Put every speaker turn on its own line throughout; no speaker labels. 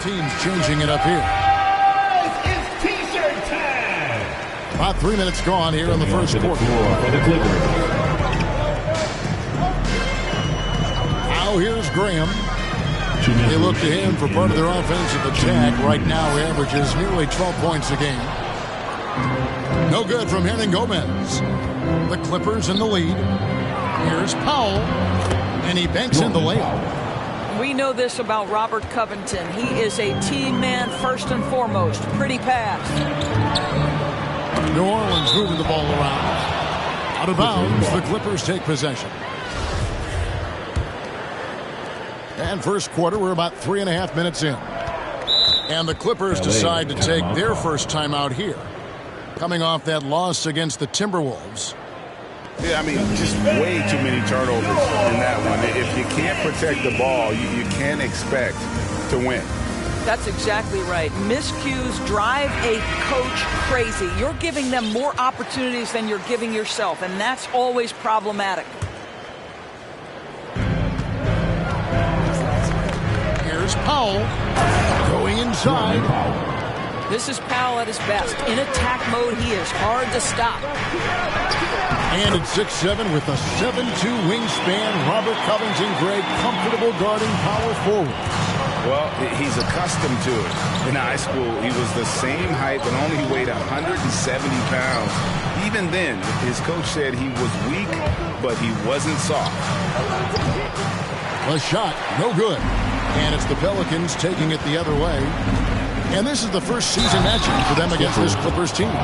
teams changing it up here.
It's T-shirt time.
About 3 minutes gone here in the first quarter. Now here's Graham. They look to him for part of their offensive attack. Right now he averages nearly 12 points a game. No good from Hernangomez. The Clippers in the lead. Here's Powell. And he banks in the layup.
We know this about Robert Covington. He is a team man first and foremost. Pretty pass.
New Orleans moving the ball around. Out of bounds, the Clippers take possession. And first quarter, we're about 3.5 minutes in. And the Clippers decide to take their first time out here. Coming off that loss against the Timberwolves.
Yeah, I mean, just way too many turnovers in that one. If you can't protect the ball, you can't expect to win.
That's exactly right. Miscues drive a coach crazy. You're giving them more opportunities than you're giving yourself, and that's always problematic.
Here's Powell going inside.
This is Powell at his best. In attack mode, he is hard to stop.
And at 6'7" with a 7'2" wingspan, Robert Covington, Greg, comfortable guarding power forward.
Well, he's accustomed to it. In high school, he was the same height, but only weighed 170 pounds. Even then, his coach said he was weak, but he wasn't soft.
The shot, no good. And it's the Pelicans taking it the other way. And this is the first season matchup for them against this Clippers team.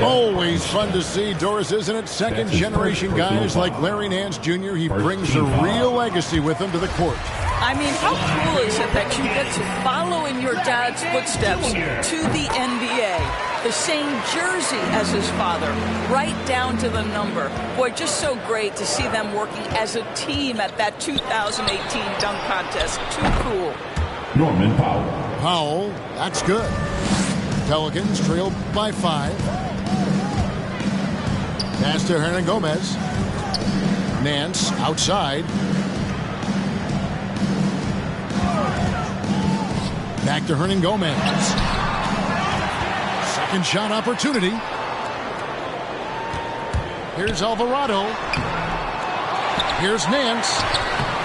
Always fun to see, Doris, isn't it? Second-generation guys like Larry Nance Jr., he brings a real legacy with him to the court.
I mean, how cool is it that you get to follow in your dad's footsteps to the NBA? The same jersey as his father, right down to the number. Boy, just so great to see them working as a team at that 2018 dunk contest. Too cool.
Norman Powell.
Powell, that's good. Pelicans trail by 5. Pass to Hernangomez. Nance outside. Back to Hernangomez. Second shot opportunity. Here's Alvarado. Here's Nance.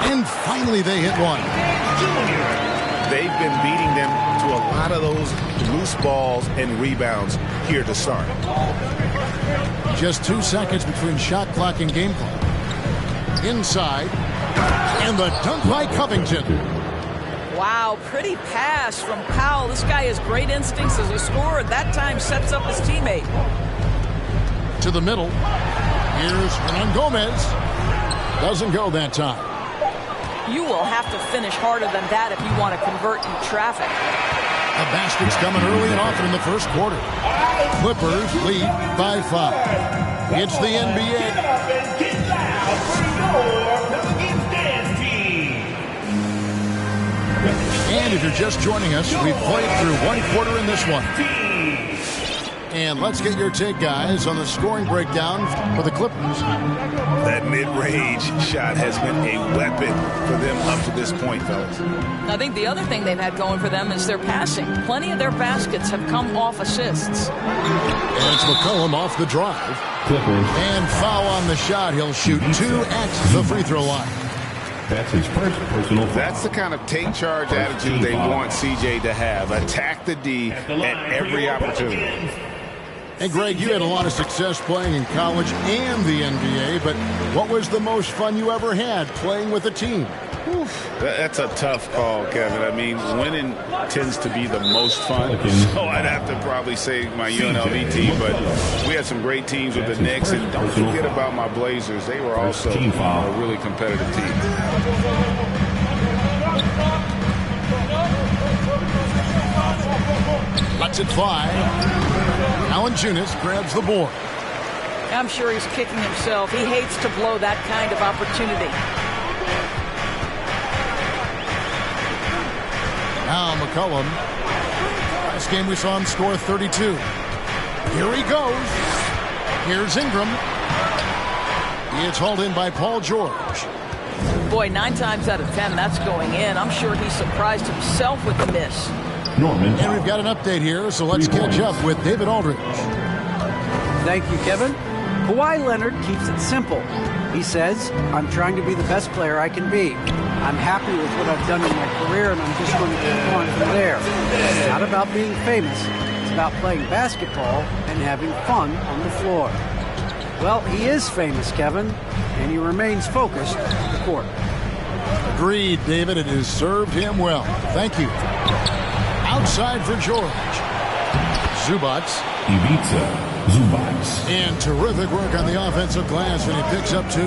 And finally they hit one.
They've been beating them to a lot of those loose balls and rebounds here to start.
Just 2 seconds between shot clock and game clock. Inside. And the dunk by Covington.
Wow, pretty pass from Powell. This guy has great instincts as a scorer. That time sets up his teammate.
To the middle. Here's Hernangomez. Doesn't go that time.
You will have to finish harder than that if you want to convert in traffic.
The basket's coming early and often in the first quarter. Clippers lead by 5. It's the NBA. And if you're just joining us, we've played through 1 quarter in this one. And let's get your take, guys, on the scoring breakdown for the Clippers.
That mid-range shot has been a weapon for them up to this point, fellas.
I think the other thing they've had going for them is their passing. Plenty of their baskets have come off assists.
And it's McCollum off the drive.
Clippers.
And foul on the shot. He'll shoot 2 at the free throw line.
That's his first personal foul.
That's the kind of take charge attitude they want CJ to have. Attack the D at every opportunity.
And Greg, you had a lot of success playing in college and the NBA, but what was the most fun you ever had playing with a team?
That's a tough call, Kevin. I mean, winning tends to be the most fun. So I'd have to probably say my UNLV team, but we had some great teams with the Knicks. And don't forget about my Blazers. They were also a really competitive team.
Lets it fly. Valanciunas grabs the board.
I'm sure he's kicking himself. He hates to blow that kind of opportunity.
Now McCollum. Last game we saw him score 32. Here he goes. Here's Ingram. It's hauled in by Paul George.
Boy, 9 times out of 10, that's going in. I'm sure he's surprised himself with the miss.
Norman.
And we've got an update here, so let's catch up with David Aldridge.
Thank you, Kevin. Kawhi Leonard keeps it simple. He says, I'm trying to be the best player I can be. I'm happy with what I've done in my career, and I'm just going to keep on from there. It's not about being famous. It's about playing basketball and having fun on the floor. Well, he is famous, Kevin, and he remains focused on the court.
Agreed, David. It has served him well. Thank you. Outside for George. Zubats.
Ivica Zubats.
And terrific work on the offensive glass, and he picks up 2.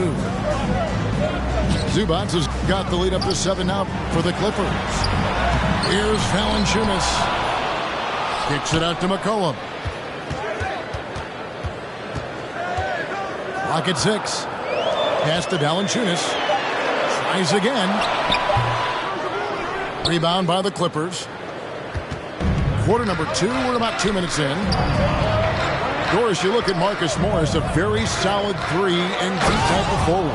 Zubats has got the lead up to 7 now for the Clippers. Here's Valanciunas. Kicks it out to McCollum. Clock at 6. Pass to Valanciunas. Tries again. Rebound by the Clippers. Quarter number 2. We're about 2 minutes in. Doris, you look at Marcus Morris, a very solid 3 and D type of forward.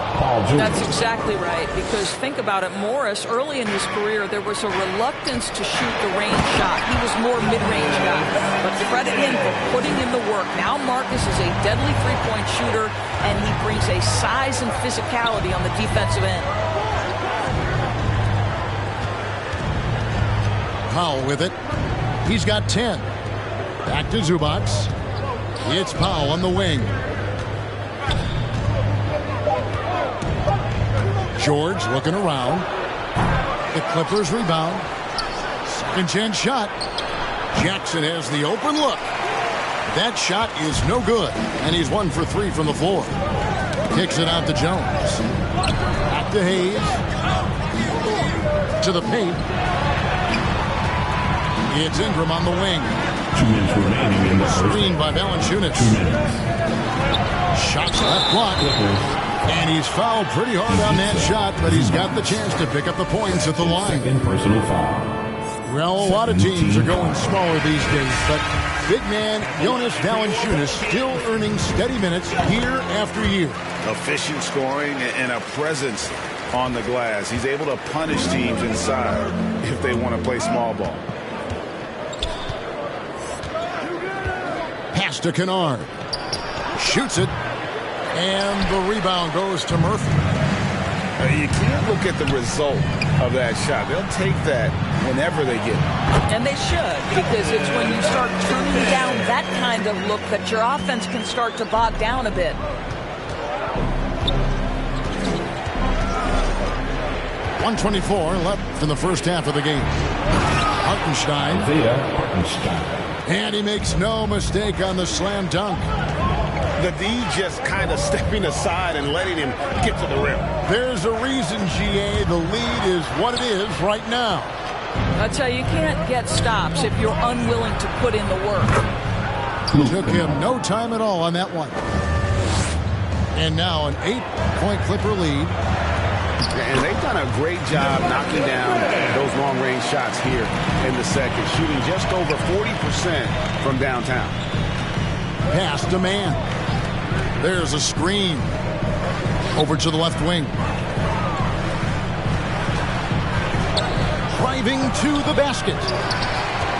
That's exactly right, because think about it, Morris, early in his career, there was a reluctance to shoot the range shot. He was more mid-range guy, but credit him for putting in the work. Now Marcus is a deadly three-point shooter, and he brings a size and physicality on the defensive end.
Powell with it. He's got 10. Back to Zubats. It's Powell on the wing. George looking around. The Clippers rebound. Second chance shot. Jackson has the open look. That shot is no good. And he's 1 for 3 from the floor. Kicks it out to Jones. Back to Hayes. To the paint. It's Ingram on the wing.
2 minutes remaining in the first.
Screen by Valanciunas.
2 minutes.
Shots left block. And he's fouled pretty hard on that shot, but he's got the chance to pick up the points at the line.
Second personal foul.
Well, a lot of teams are going smaller these days, but big man Jonas Valanciunas still earning steady minutes year after year.
Efficient scoring and a presence on the glass. He's able to punish teams inside if they want to play small ball.
Pass to Kennard. Shoots it. And the rebound goes to Murphy.
You can't look at the result of that shot. They'll take that whenever they get it.
And they should, because it's when you start turning down that kind of look that your offense can start to bog down a bit.
.124 left in the first half of the game. Hartenstein. And he makes no mistake on the slam dunk.
The D just kind of stepping aside and letting him get to the rim.
There's a reason, GA. The lead is what it is right now.
I tell you, you can't get stops if you're unwilling to put in the work.
Took him no time at all on that one. And now an 8-point Clipper lead.
And they've done a great job knocking down those long-range shots here in the second, shooting just over 40% from downtown.
Pass to man. There's a screen. Over to the left wing. Driving to the basket.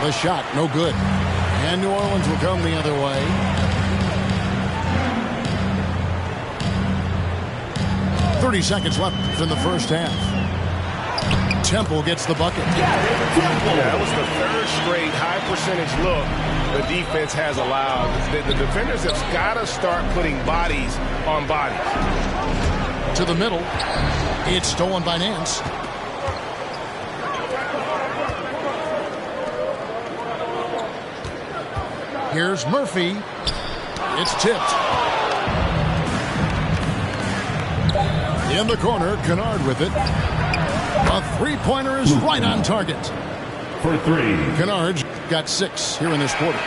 The shot, no good. And New Orleans will come the other way. .30 seconds left in the first half. Temple gets the bucket.
Yeah, that was the third straight high percentage look the defense has allowed. The defenders have got to start putting bodies on bodies.
To the middle. It's stolen by Nance. Here's Murphy. It's tipped. In the corner, Kennard with it. A three-pointer is right on target.
For 3.
Kennard's got 6 here in this quarter.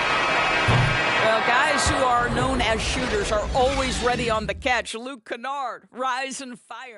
Well, guys who are known as shooters are always ready on the catch. Luke Kennard, rise and fire.